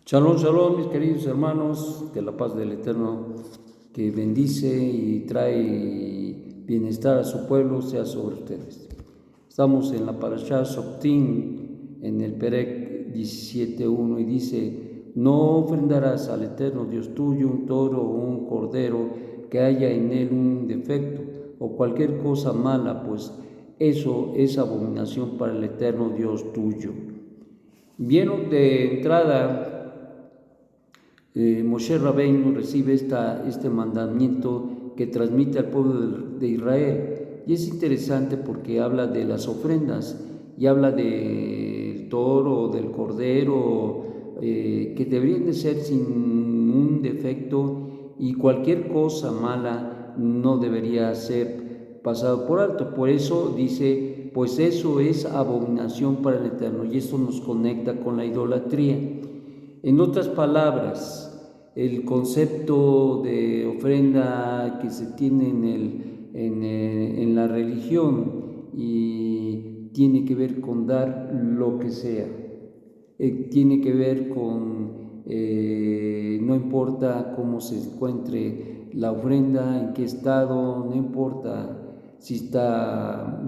Shalom, shalom, mis queridos hermanos, que la paz del Eterno, que bendice y trae bienestar a su pueblo, sea sobre ustedes. Estamos en la Parashá Softim, en el Perek 17.1, y dice: no ofrendarás al Eterno Dios tuyo un toro o un cordero que haya en él un defecto o cualquier cosa mala, pues eso es abominación para el Eterno Dios tuyo. Bien, de entrada, Moshe Rabbeinu recibe este mandamiento que transmite al pueblo de Israel. Y es interesante porque habla de las ofrendas y habla del toro, del cordero, que deberían de ser sin un defecto, y cualquier cosa mala no debería ser pasado por alto. Por eso dice, pues eso es abominación para el Eterno, y esto nos conecta con la idolatría. En otras palabras, el concepto de ofrenda que se tiene en la religión y tiene que ver con dar lo que sea. Tiene que ver con, no importa cómo se encuentre la ofrenda, en qué estado, no importa si está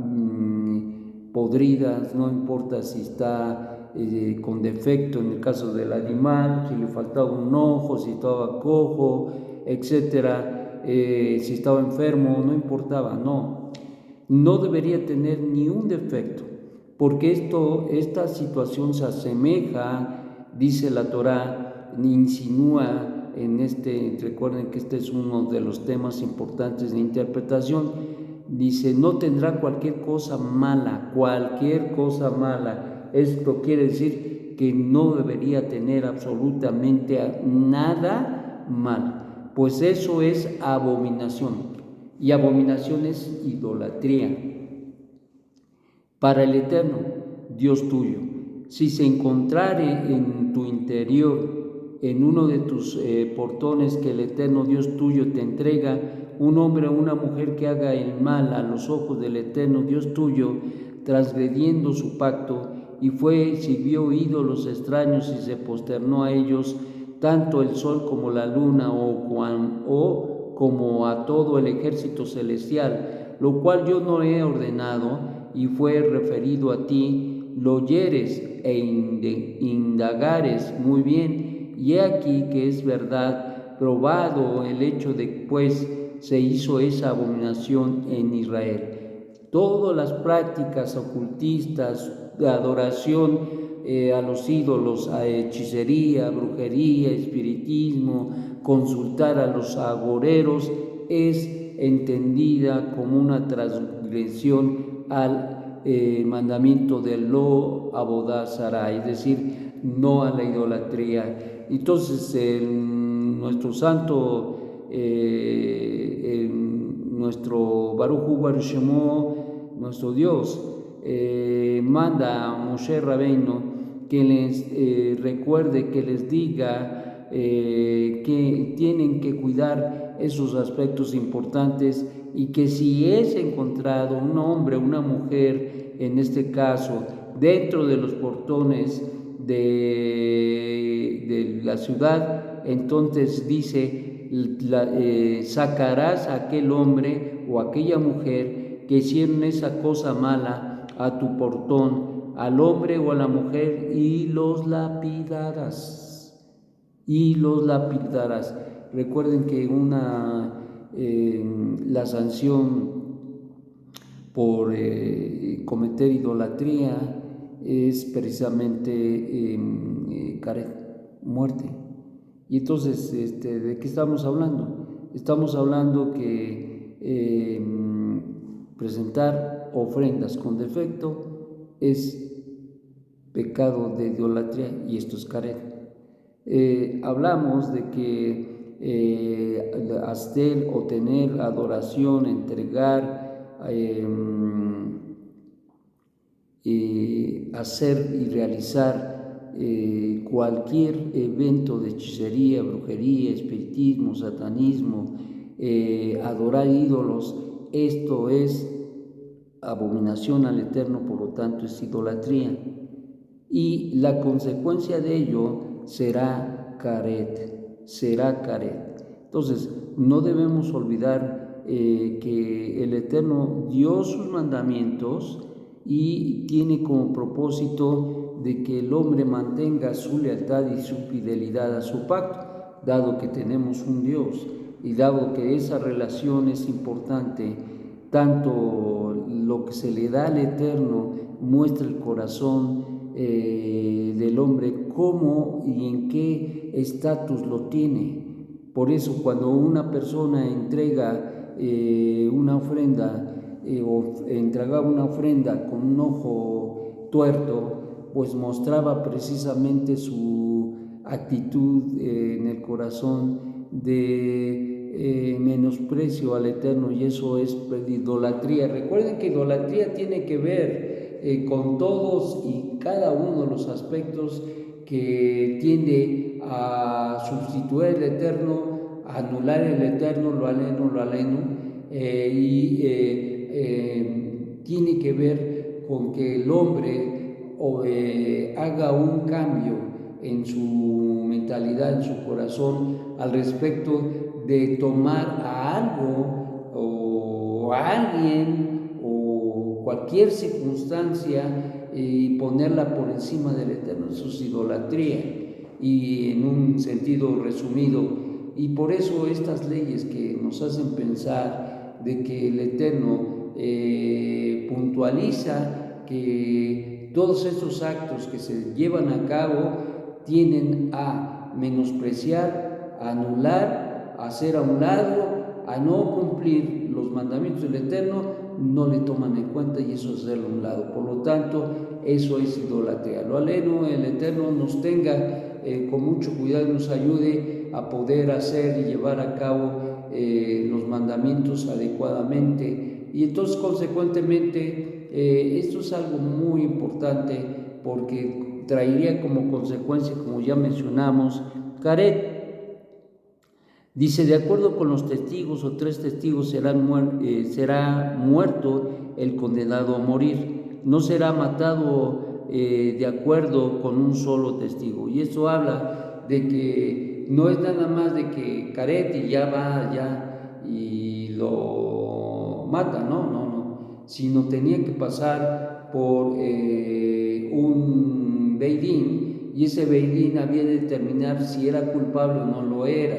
podrida, no importa si está con defecto en el caso del animal, si le faltaba un ojo, si estaba cojo, etcétera, si estaba enfermo, no importaba, no debería tener ni un defecto, porque esta situación se asemeja, dice la Torá, insinúa recuerden que este es uno de los temas importantes de interpretación. Dice: no tendrá cualquier cosa mala. Esto quiere decir que no debería tener absolutamente nada mal, pues eso es abominación, y abominación es idolatría para el Eterno Dios tuyo. Si se encontrare en tu interior, en uno de tus portones que el Eterno Dios tuyo te entrega, un hombre o una mujer que haga el mal a los ojos del Eterno Dios tuyo, transgrediendo su pacto, y sirvió ídolos extraños y se posternó a ellos, tanto el sol como la luna, o como a todo el ejército celestial, lo cual yo no he ordenado, y fue referido a ti, lo oyeres e indagares muy bien, y he aquí que es verdad, probado el hecho de que pues se hizo esa abominación en Israel. Todas las prácticas ocultistas de adoración a los ídolos, a hechicería, brujería, espiritismo, consultar a los agoreros, es entendida como una transgresión al mandamiento de lo Avodah Zará, es decir, no a la idolatría. Entonces, nuestro santo, nuestro Baruch Hu Baruch Shemo, nuestro Dios, manda a Moshe Rabbeinu que les recuerde, que les diga que tienen que cuidar esos aspectos importantes, y que si es encontrado un hombre o una mujer, en este caso, dentro de los portones de la ciudad, entonces dice, sacarás a aquel hombre o aquella mujer que hicieron esa cosa mala a tu portón, al hombre o a la mujer, y los lapidarás. Recuerden que la sanción por cometer idolatría es precisamente muerte. Y entonces, ¿de qué estamos hablando? Estamos hablando que presentar ofrendas con defecto es pecado de idolatría, y esto es caret. Hablamos de que hacer o tener adoración, entregar, hacer y realizar cualquier evento de hechicería, brujería, espiritismo, satanismo, adorar ídolos, esto es abominación al Eterno, por lo tanto es idolatría. Y la consecuencia de ello será caret, será caret. Entonces, no debemos olvidar que el Eterno dio sus mandamientos y tiene como propósito de que el hombre mantenga su lealtad y su fidelidad a su pacto, dado que tenemos un Dios y dado que esa relación es importante, tanto lo que se le da al Eterno muestra el corazón del hombre, cómo y en qué estatus lo tiene. Por eso cuando una persona entrega una ofrenda o entregaba una ofrenda con un ojo tuerto, pues mostraba precisamente su actitud en el corazón de menosprecio al Eterno, y eso es idolatría. Recuerden que idolatría tiene que ver con todos y cada uno de los aspectos que tiende a sustituir el Eterno, a anular el Eterno, lo aleno, tiene que ver con que el hombre haga un cambio en su mentalidad, en su corazón, al respecto de tomar a algo o a alguien o cualquier circunstancia y ponerla por encima del Eterno. Eso es idolatría, y en un sentido resumido. Y por eso estas leyes que nos hacen pensar de que el Eterno puntualiza que todos estos actos que se llevan a cabo tienden a menospreciar, a anular, a hacer a un lado, a no cumplir los mandamientos del Eterno, no le toman en cuenta, y eso es hacerlo a un lado. Por lo tanto, eso es idolatría. Lo aleno, el Eterno nos tenga con mucho cuidado y nos ayude a poder hacer y llevar a cabo los mandamientos adecuadamente. Y entonces, consecuentemente, esto es algo muy importante, porque traería como consecuencia, como ya mencionamos, caret. Dice, de acuerdo con los testigos o 3 testigos será muerto el condenado a morir. No será matado de acuerdo con un solo testigo. Y esto habla de que no es nada más de que caret y ya va, ya, y lo mata, no, sino tenía que pasar por un beidín, y ese beidín había de determinar si era culpable o no lo era.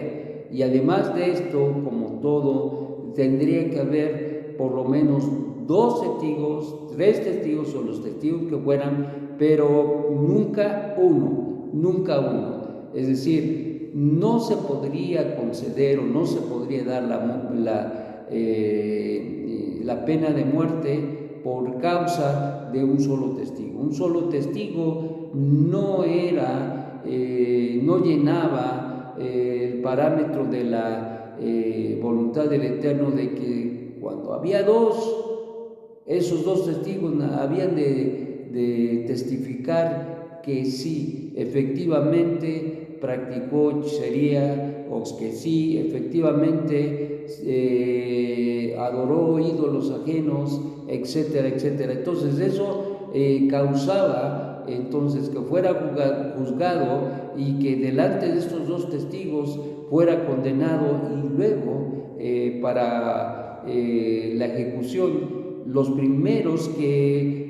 Y además de esto, como todo, tendría que haber por lo menos 2 testigos, 3 testigos o los testigos que fueran, pero nunca uno. Es decir, no se podría conceder o no se podría dar la pena de muerte por causa de un solo testigo. Un solo testigo no llenaba el parámetro de la voluntad del Eterno, de que cuando había 2, esos 2 testigos habían de testificar que sí, efectivamente practicó hechicería, o que sí, efectivamente adoró ídolos ajenos, etcétera, etcétera. Entonces eso causaba entonces que fuera juzgado y que delante de estos 2 testigos fuera condenado, y luego para la ejecución, los primeros que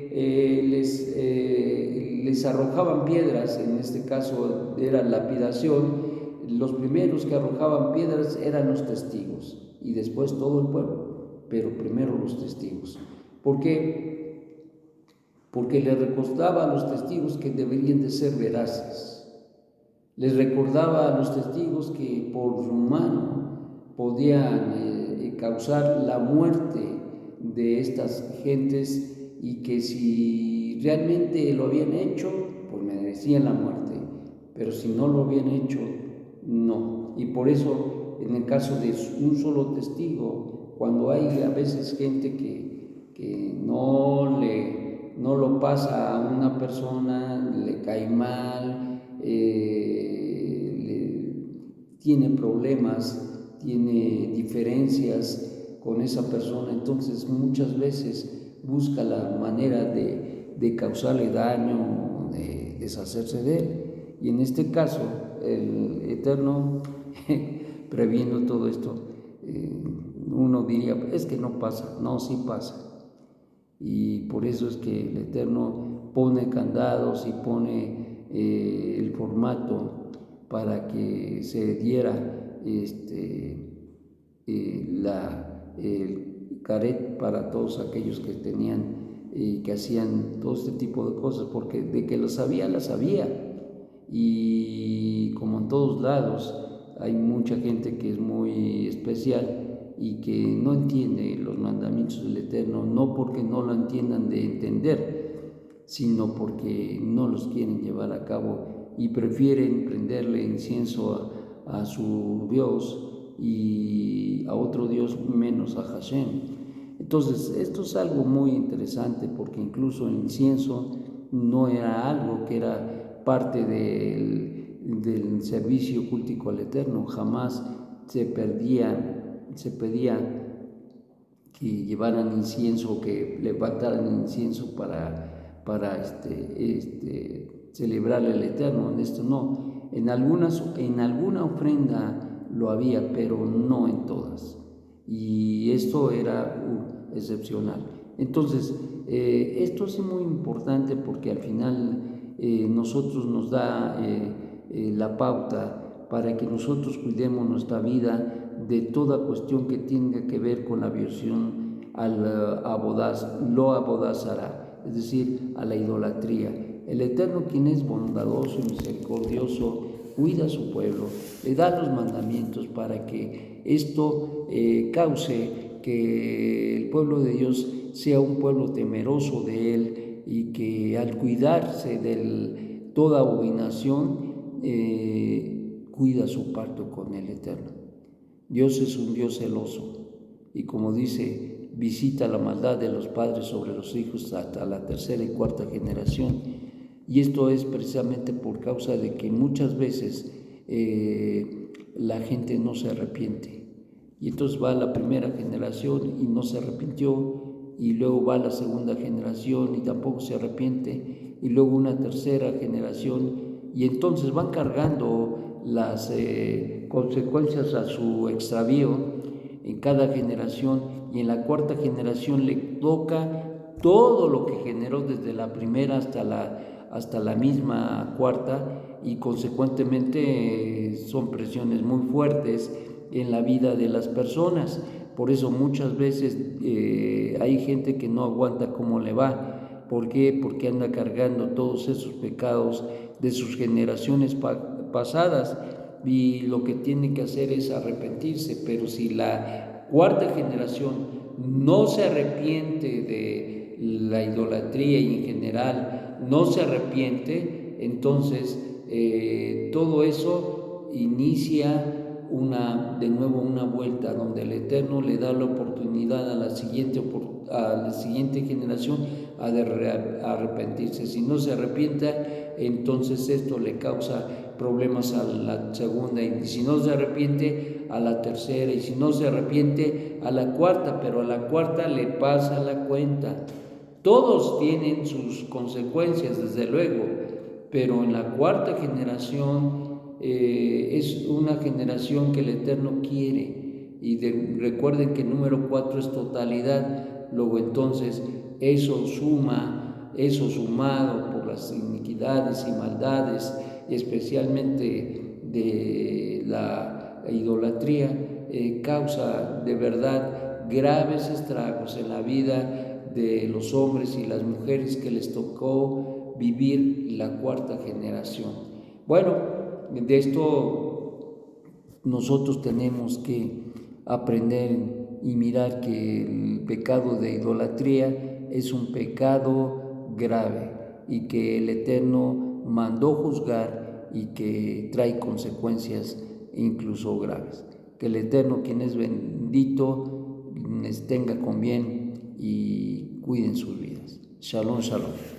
les arrojaban piedras, en este caso era lapidación, los primeros que arrojaban piedras eran los testigos, y después todo el pueblo, pero primero los testigos. ¿Por qué? Porque les recordaba a los testigos que deberían de ser veraces. Les recordaba a los testigos que por su mano podían causar la muerte de estas gentes, y que si realmente lo habían hecho, pues merecían la muerte, pero si no lo habían hecho, no. Y por eso, en el caso de un solo testigo, cuando hay a veces gente que no lo pasa a una persona, le cae mal, tiene problemas, tiene diferencias con esa persona, entonces muchas veces busca la manera de causarle daño, de deshacerse de él. Y en este caso, el Eterno, previendo todo esto, uno diría, es que no pasa. No, sí pasa. Y por eso es que el Eterno pone candados y pone el formato para que se diera el caret para todos aquellos que tenían y que hacían todo este tipo de cosas, porque de que lo sabía, la sabía. Y como en todos lados, hay mucha gente que es muy especial y que no entiende los mandamientos del Eterno, no porque no lo entiendan de entender, sino porque no los quieren llevar a cabo y prefieren prenderle incienso a su Dios y a otro Dios menos a Hashem. Entonces, esto es algo muy interesante porque incluso el incienso no era algo que era parte del servicio cultico al Eterno, jamás se pedía que llevaran incienso, que levantaran incienso para celebrarle al Eterno. En esto no. En alguna ofrenda lo había, pero no en todas. Y esto era excepcional. Entonces, esto es muy importante porque al final nosotros nos da la pauta para que nosotros cuidemos nuestra vida de toda cuestión que tenga que ver con la aversión al abodazara, es decir, a la idolatría. El Eterno, quien es bondadoso y misericordioso, cuida a su pueblo, le da los mandamientos para que esto cause que el pueblo de Dios sea un pueblo temeroso de Él y que al cuidarse de toda abominación cuida su pacto con el Eterno. Dios es un Dios celoso y como dice, visita la maldad de los padres sobre los hijos hasta la tercera y cuarta generación. Y esto es precisamente por causa de que muchas veces la gente no se arrepiente. Y entonces va la primera generación y no se arrepintió, y luego va la segunda generación y tampoco se arrepiente, y luego una tercera generación, y entonces van cargando las consecuencias a su extravío en cada generación, y en la cuarta generación le toca todo lo que generó desde la primera hasta la misma cuarta, y consecuentemente son presiones muy fuertes en la vida de las personas. Por eso muchas veces hay gente que no aguanta cómo le va. ¿Por qué? Porque anda cargando todos esos pecados de sus generaciones pasadas, y lo que tiene que hacer es arrepentirse. Pero si la cuarta generación no se arrepiente de la idolatría y en general no se arrepiente, entonces todo eso inicia de nuevo una vuelta donde el Eterno le da la oportunidad a la siguiente generación a arrepentirse. Si no se arrepienta, entonces esto le causa problemas a la segunda, y si no se arrepiente, a la tercera, y si no se arrepiente, a la cuarta, pero a la cuarta le pasa la cuenta. Todos tienen sus consecuencias, desde luego, pero en la cuarta generación es una generación que el Eterno quiere, y recuerden que el número 4 es totalidad. Luego entonces eso sumado por las iniquidades y maldades, y especialmente de la idolatría, causa de verdad graves estragos en la vida de los hombres y las mujeres que les tocó vivir la cuarta generación. Bueno, de esto nosotros tenemos que aprender y mirar que el pecado de idolatría es un pecado grave y que el Eterno mandó juzgar y que trae consecuencias incluso graves. Que el Eterno, quien es bendito, les tenga con bien y cuiden sus vidas. Shalom, shalom.